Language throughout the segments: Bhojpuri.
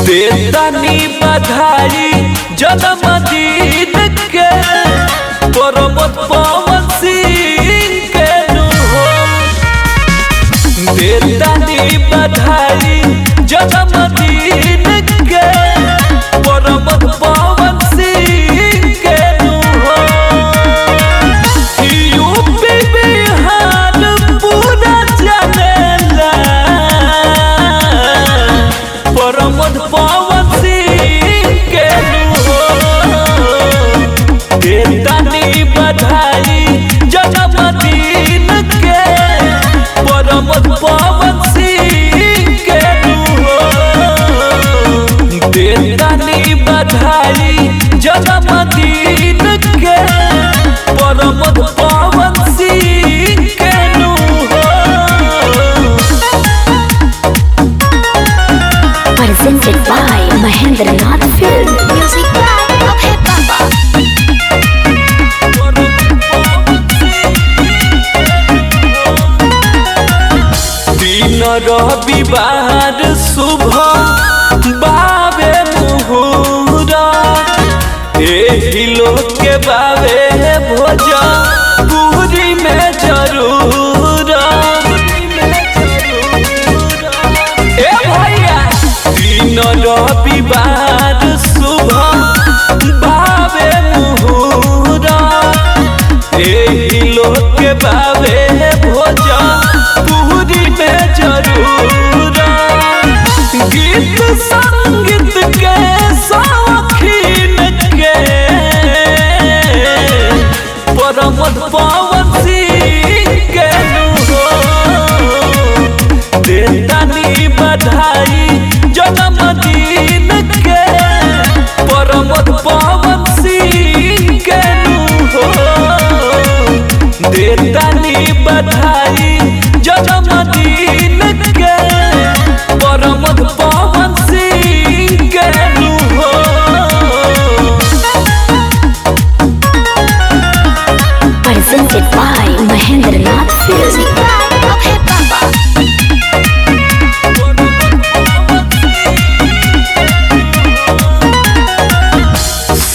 देतानी बधाई जन्मदिन के प्रमोद पवन सिंह के हो। देतानी बधाई जन्मदिन के प्रमोद पवन सिंह के हो। यूपी बिहार पूरा जानेला प्रमोद पवन सिंह के हो। देतानी बधाई जन्मदिन के प्रमोद पवन सिंह के हो। देतानी बधाई जन्मदिन के प्रमोद पवन सिंह के हो। Presented by Mahendranath Film. Music by Abhay Baba. दिन रविवार शुभ बाबे मुहूर्त एही लोग के बाबे भोज पूरी में जरूर। ए भैया दिन रविवार शुभ बाबे मुहूर्त एही लोग के बाबे भोज पूरी में जरूर। गीत संगीत के शौकीन के प्रमोद पवन सिंह के हो। देतानी बधाई जन्मदिन के प्रमोद पवन सिंह के हो। देतानी बधाई जन्मदिन के प्रमोद पवन सिंह के हो। Presented by Mahendranath Film. Music by Abhay Baba.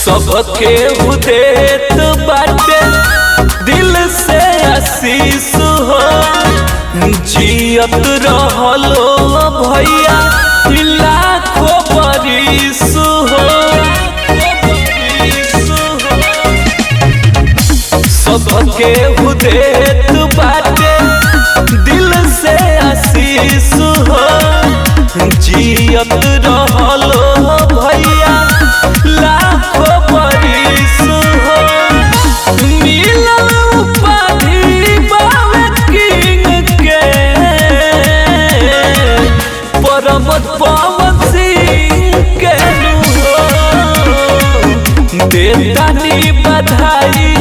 सबके उदेत बाटे दिल से आशीष हो। जियत रहलो भैया लाखों बरिस हो। सबके उदेत बाटे दिल से आशीष हो। जियत रहलो भैया लाखों बरिस हो। मिलल उपाधि बाबे किंग के प्रमोद पवन सिंह के हो। देतानी बधाई